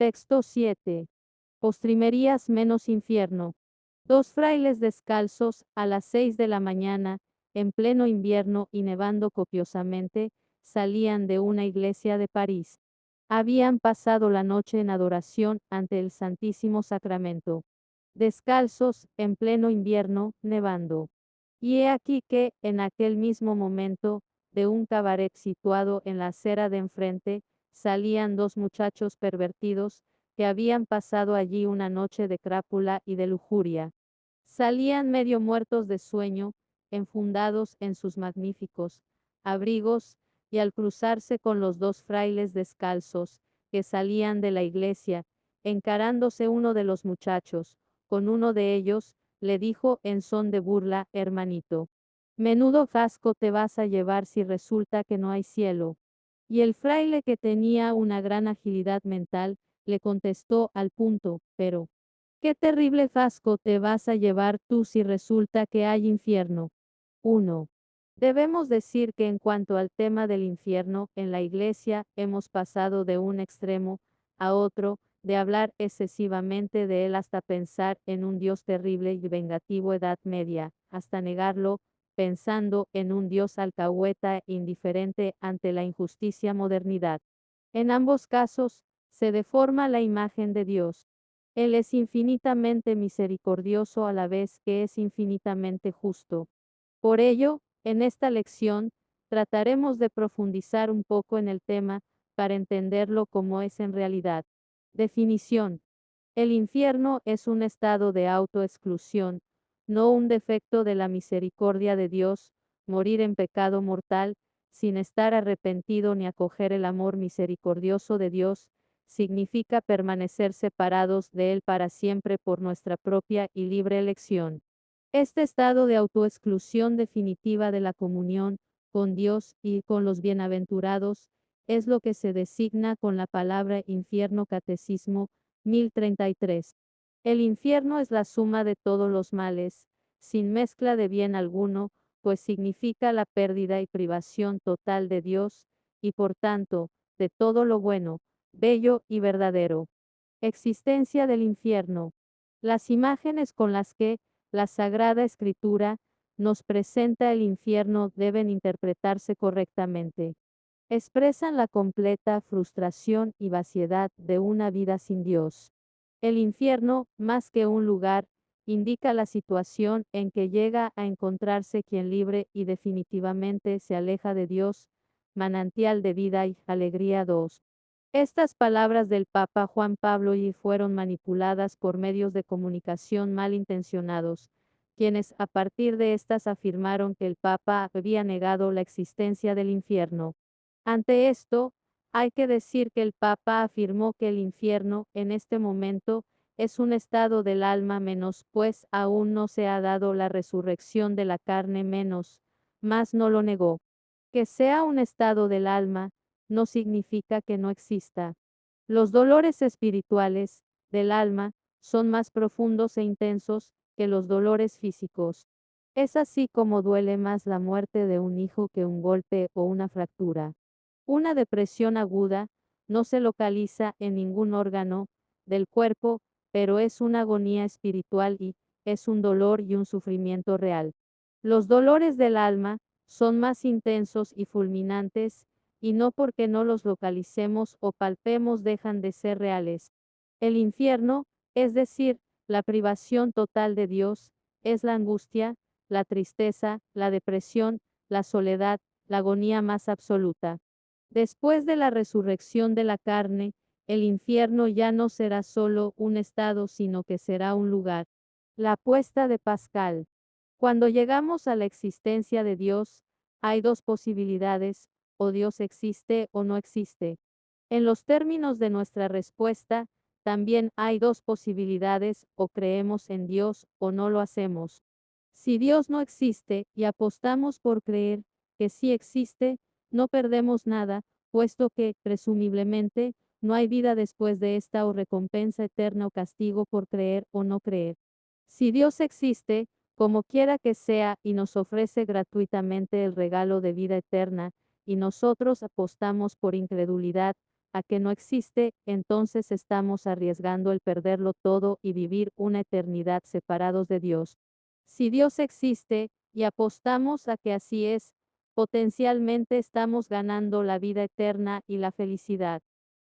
Texto 7. Postrimerías menos infierno. Dos frailes descalzos, a las 6 de la mañana, en pleno invierno y nevando copiosamente, salían de una iglesia de París. Habían pasado la noche en adoración ante el Santísimo Sacramento. Descalzos, en pleno invierno, nevando. Y he aquí que, en aquel mismo momento, de un cabaret situado en la acera de enfrente, salían dos muchachos pervertidos, que habían pasado allí una noche de crápula y de lujuria. Salían medio muertos de sueño, enfundados en sus magníficos abrigos, y al cruzarse con los dos frailes descalzos, que salían de la iglesia, encarándose uno de los muchachos, con uno de ellos, le dijo en son de burla: hermanito, menudo casco te vas a llevar si resulta que no hay cielo. Y el fraile, que tenía una gran agilidad mental, le contestó al punto: pero, ¿qué terrible casco te vas a llevar tú si resulta que hay infierno? 1. Debemos decir que en cuanto al tema del infierno, en la Iglesia hemos pasado de un extremo a otro, de hablar excesivamente de él hasta pensar en un Dios terrible y vengativo Edad Media, hasta negarlo, pensando en un Dios alcahueta e indiferente ante la injusticia modernidad. En ambos casos, se deforma la imagen de Dios. Él es infinitamente misericordioso a la vez que es infinitamente justo. Por ello, en esta lección, trataremos de profundizar un poco en el tema, para entenderlo como es en realidad. Definición. El infierno es un estado de autoexclusión, no un defecto de la misericordia de Dios. Morir en pecado mortal, sin estar arrepentido ni acoger el amor misericordioso de Dios, significa permanecer separados de Él para siempre por nuestra propia y libre elección. Este estado de autoexclusión definitiva de la comunión con Dios y con los bienaventurados es lo que se designa con la palabra infierno. Catecismo 1033. El infierno es la suma de todos los males, sin mezcla de bien alguno, pues significa la pérdida y privación total de Dios, y por tanto, de todo lo bueno, bello y verdadero. Existencia del infierno. Las imágenes con las que la Sagrada Escritura nos presenta el infierno deben interpretarse correctamente. Expresan la completa frustración y vaciedad de una vida sin Dios. El infierno, más que un lugar, indica la situación en que llega a encontrarse quien libre y definitivamente se aleja de Dios, manantial de vida y alegría. 2. Estas palabras del Papa Juan Pablo II fueron manipuladas por medios de comunicación malintencionados, quienes a partir de estas afirmaron que el Papa había negado la existencia del infierno. Ante esto, hay que decir que el Papa afirmó que el infierno, en este momento, es un estado del alma menos, pues aún no se ha dado la resurrección de la carne menos, mas no lo negó. Que sea un estado del alma, no significa que no exista. Los dolores espirituales del alma son más profundos e intensos que los dolores físicos. Es así como duele más la muerte de un hijo que un golpe o una fractura. Una depresión aguda no se localiza en ningún órgano del cuerpo, pero es una agonía espiritual y es un dolor y un sufrimiento real. Los dolores del alma son más intensos y fulminantes, y no porque no los localicemos o palpemos dejan de ser reales. El infierno, es decir, la privación total de Dios, es la angustia, la tristeza, la depresión, la soledad, la agonía más absoluta. Después de la resurrección de la carne, el infierno ya no será solo un estado, sino que será un lugar. La apuesta de Pascal. Cuando llegamos a la existencia de Dios, hay dos posibilidades: o Dios existe o no existe. En los términos de nuestra respuesta, también hay dos posibilidades: o creemos en Dios o no lo hacemos. Si Dios no existe y apostamos por creer que sí existe, no perdemos nada, puesto que, presumiblemente, no hay vida después de esta o recompensa eterna o castigo por creer o no creer. Si Dios existe, como quiera que sea, y nos ofrece gratuitamente el regalo de vida eterna, y nosotros apostamos por incredulidad, a que no existe, entonces estamos arriesgando el perderlo todo y vivir una eternidad separados de Dios. Si Dios existe, y apostamos a que así es, potencialmente estamos ganando la vida eterna y la felicidad.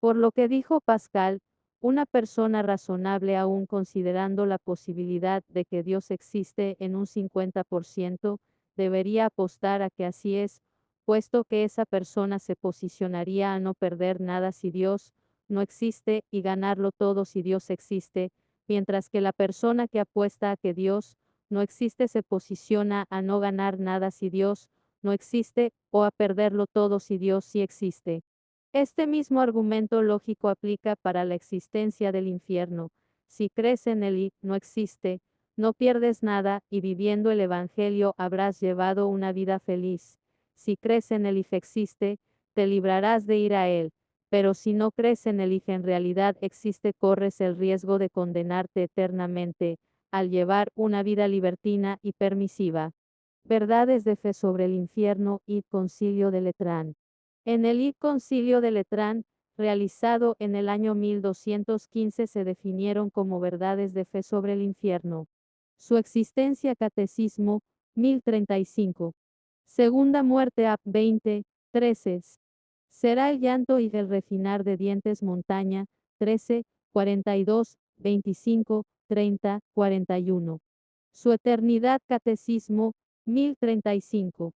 Por lo que dijo Pascal, una persona razonable aún considerando la posibilidad de que Dios existe en un 50%, debería apostar a que así es, puesto que esa persona se posicionaría a no perder nada si Dios no existe y ganarlo todo si Dios existe, mientras que la persona que apuesta a que Dios no existe se posiciona a no ganar nada si Dios no existe o a perderlo todo si Dios sí existe. Este mismo argumento lógico aplica para la existencia del infierno. Si crees en él y no existe, no pierdes nada y viviendo el Evangelio habrás llevado una vida feliz. Si crees en él y existe, te librarás de ir a él. Pero si no crees en él y en realidad existe, corres el riesgo de condenarte eternamente, al llevar una vida libertina y permisiva. Verdades de fe sobre el infierno y Concilio de Letrán. En el Concilio de Letrán, realizado en el año 1215, se definieron como verdades de fe sobre el infierno. Su existencia, Catecismo, 1035. Segunda muerte, ap. 20, 13. Será el llanto y el refinar de dientes, montaña, 13, 42, 25, 30, 41. Su eternidad, Catecismo, 1035.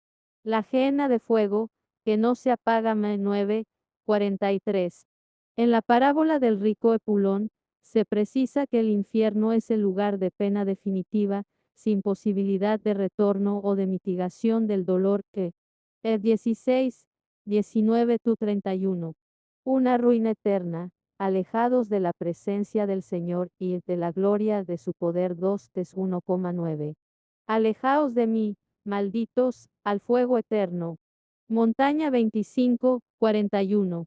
La gehenna de fuego, que no se apaga, 9, 43. En la parábola del rico Epulón, se precisa que el infierno es el lugar de pena definitiva, sin posibilidad de retorno o de mitigación del dolor que, 16, 19-31. Una ruina eterna, alejados de la presencia del Señor y de la gloria de su poder. 2 Tes 1,9. Alejaos de mí, malditos, al fuego eterno. Montaña 25, 41.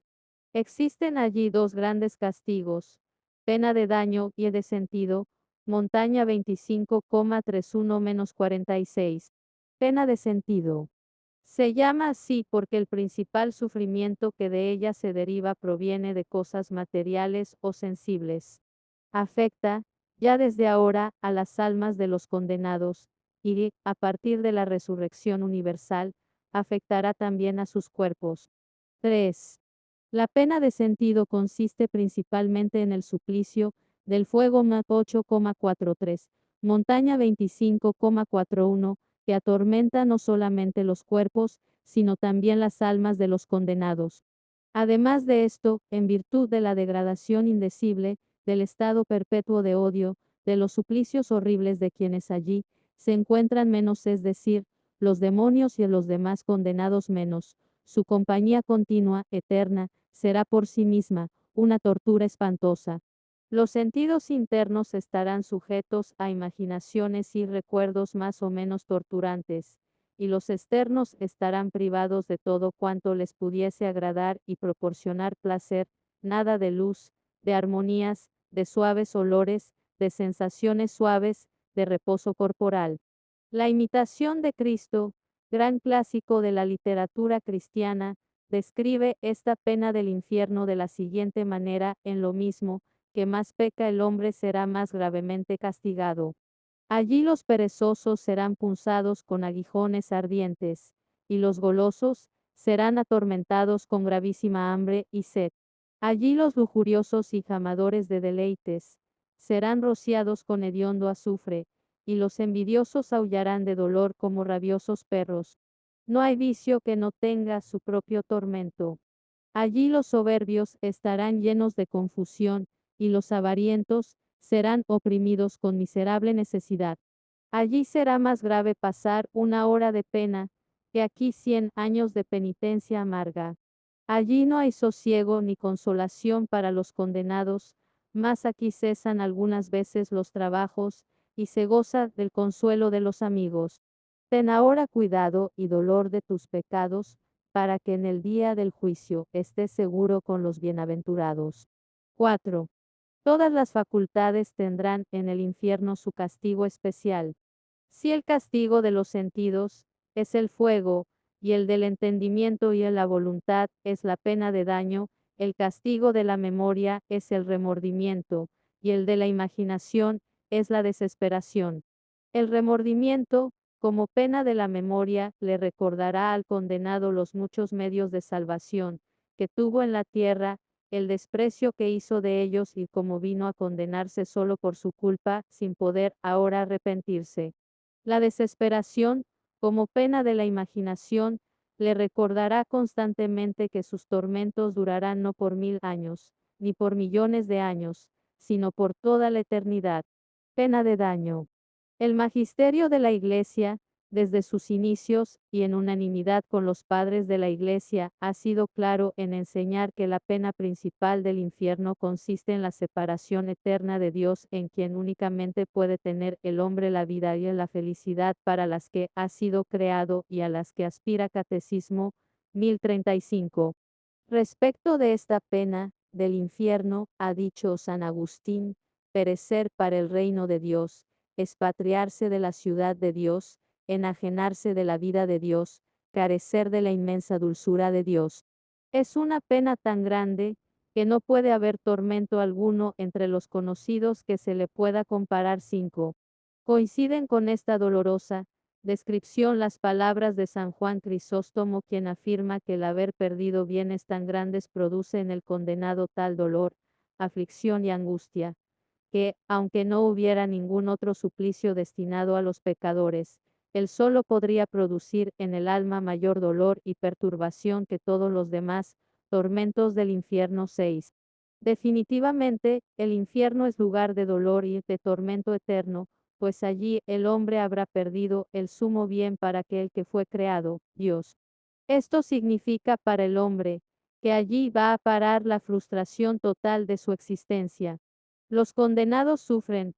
Existen allí dos grandes castigos, pena de daño y de sentido. Montaña 25,31-46. Pena de sentido. Se llama así porque el principal sufrimiento que de ella se deriva proviene de cosas materiales o sensibles. Afecta, ya desde ahora, a las almas de los condenados, y, a partir de la resurrección universal, afectará también a sus cuerpos. 3. La pena de sentido consiste principalmente en el suplicio del fuego. 8,43. Montaña 25,41, que atormenta no solamente los cuerpos, sino también las almas de los condenados. Además de esto, en virtud de la degradación indecible, del estado perpetuo de odio, de los suplicios horribles de quienes allí se encuentran menos, es decir, los demonios y los demás condenados menos, su compañía continua, eterna, será por sí misma una tortura espantosa. Los sentidos internos estarán sujetos a imaginaciones y recuerdos más o menos torturantes, y los externos estarán privados de todo cuanto les pudiese agradar y proporcionar placer, nada de luz, de armonías, de suaves olores, de sensaciones suaves, de reposo corporal. La imitación de Cristo, gran clásico de la literatura cristiana, describe esta pena del infierno de la siguiente manera: en lo mismo que más peca el hombre será más gravemente castigado. Allí los perezosos serán punzados con aguijones ardientes, y los golosos serán atormentados con gravísima hambre y sed. Allí los lujuriosos y jamadores de deleites serán rociados con hediondo azufre, y los envidiosos aullarán de dolor como rabiosos perros. No hay vicio que no tenga su propio tormento. Allí los soberbios estarán llenos de confusión, y los avarientos serán oprimidos con miserable necesidad. Allí será más grave pasar una hora de pena, que aquí 100 años de penitencia amarga. Allí no hay sosiego ni consolación para los condenados, mas aquí cesan algunas veces los trabajos, y se goza del consuelo de los amigos. Ten ahora cuidado y dolor de tus pecados, para que en el día del juicio estés seguro con los bienaventurados. 4. Todas las facultades tendrán en el infierno su castigo especial. Si el castigo de los sentidos es el fuego, y el del entendimiento y la voluntad es la pena de daño, el castigo de la memoria es el remordimiento, y el de la imaginación es la desesperación. El remordimiento, como pena de la memoria, le recordará al condenado los muchos medios de salvación que tuvo en la tierra, el desprecio que hizo de ellos y cómo vino a condenarse solo por su culpa, sin poder ahora arrepentirse. La desesperación, como pena de la imaginación, le recordará constantemente que sus tormentos durarán no por 1000 años, ni por millones de años, sino por toda la eternidad. Pena de daño. El magisterio de la Iglesia, desde sus inicios, y en unanimidad con los padres de la Iglesia, ha sido claro en enseñar que la pena principal del infierno consiste en la separación eterna de Dios, en quien únicamente puede tener el hombre la vida y la felicidad para las que ha sido creado y a las que aspira. Catecismo 1035. Respecto de esta pena del infierno, ha dicho San Agustín: perecer para el reino de Dios, expatriarse de la ciudad de Dios, enajenarse de la vida de Dios, carecer de la inmensa dulzura de Dios. Es una pena tan grande, que no puede haber tormento alguno entre los conocidos que se le pueda comparar. 5. Coinciden con esta dolorosa descripción las palabras de San Juan Crisóstomo, quien afirma que el haber perdido bienes tan grandes produce en el condenado tal dolor, aflicción y angustia, que, aunque no hubiera ningún otro suplicio destinado a los pecadores, él solo podría producir en el alma mayor dolor y perturbación que todos los demás tormentos del infierno. 6. Definitivamente, el infierno es lugar de dolor y de tormento eterno, pues allí el hombre habrá perdido el sumo bien para aquel que fue creado, Dios. Esto significa para el hombre, que allí va a parar la frustración total de su existencia. Los condenados sufren,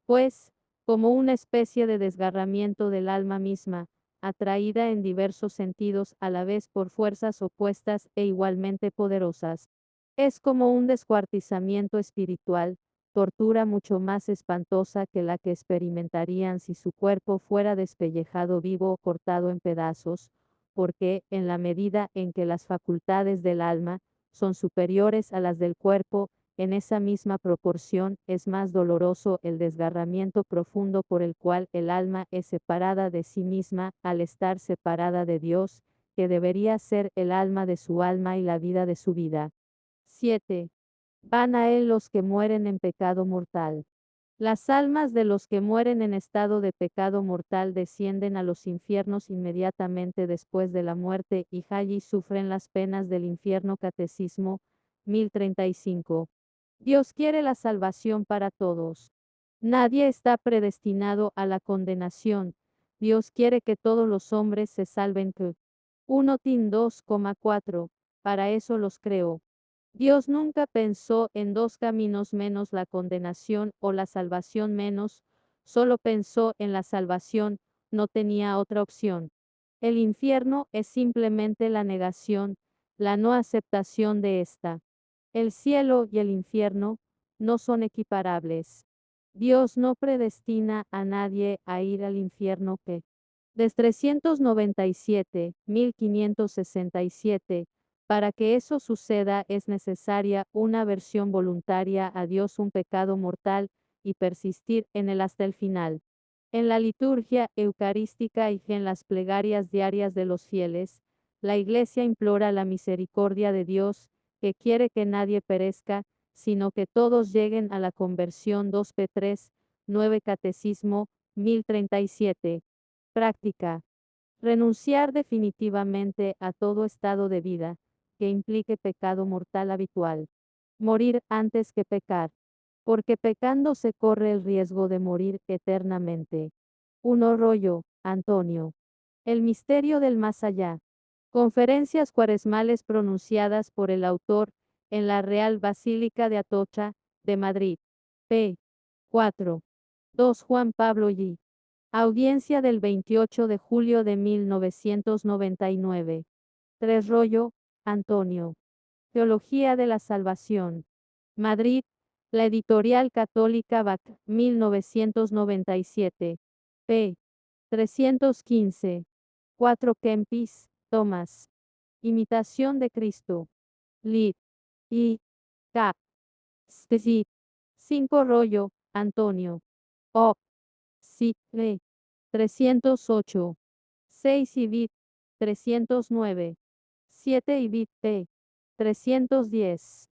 pues, como una especie de desgarramiento del alma misma, atraída en diversos sentidos a la vez por fuerzas opuestas e igualmente poderosas. Es como un descuartizamiento espiritual, tortura mucho más espantosa que la que experimentarían si su cuerpo fuera despellejado vivo o cortado en pedazos, porque, en la medida en que las facultades del alma son superiores a las del cuerpo, en esa misma proporción es más doloroso el desgarramiento profundo por el cual el alma es separada de sí misma al estar separada de Dios, que debería ser el alma de su alma y la vida de su vida. 7. Van a él los que mueren en pecado mortal. Las almas de los que mueren en estado de pecado mortal descienden a los infiernos inmediatamente después de la muerte y allí sufren las penas del infierno. Catecismo 1035. Dios quiere la salvación para todos. Nadie está predestinado a la condenación. Dios quiere que todos los hombres se salven. 1 Tim 2,4. Para eso los creó. Dios nunca pensó en dos caminos menos la condenación o la salvación menos, solo pensó en la salvación, no tenía otra opción. El infierno es simplemente la negación, la no aceptación de esta. El cielo y el infierno no son equiparables. Dios no predestina a nadie a ir al infierno. Desde 397, 1567, para que eso suceda es necesaria una aversión voluntaria a Dios, un pecado mortal, y persistir en él hasta el final. En la liturgia eucarística y en las plegarias diarias de los fieles, la Iglesia implora la misericordia de Dios, que quiere que nadie perezca, sino que todos lleguen a la conversión. 2 P. 3, 9 Catecismo 1037. Práctica. Renunciar definitivamente a todo estado de vida que implique pecado mortal habitual. Morir antes que pecar. Porque pecando se corre el riesgo de morir eternamente. 1 Rollo, Antonio. El misterio del más allá. Conferencias cuaresmales pronunciadas por el autor en la Real Basílica de Atocha, de Madrid. P. 4. 2 Juan Pablo y audiencia del 28 de julio de 1999. 3 Rollo, Antonio. Teología de la Salvación. Madrid, la Editorial Católica BAC, 1997. P. 315. 4 Kempis, Tomás. Imitación de Cristo. Lib. I, K, Stesi, 5 rollo, Antonio. O, Si, 308. 6 Ibit, 309. 7 Ibit T, 310.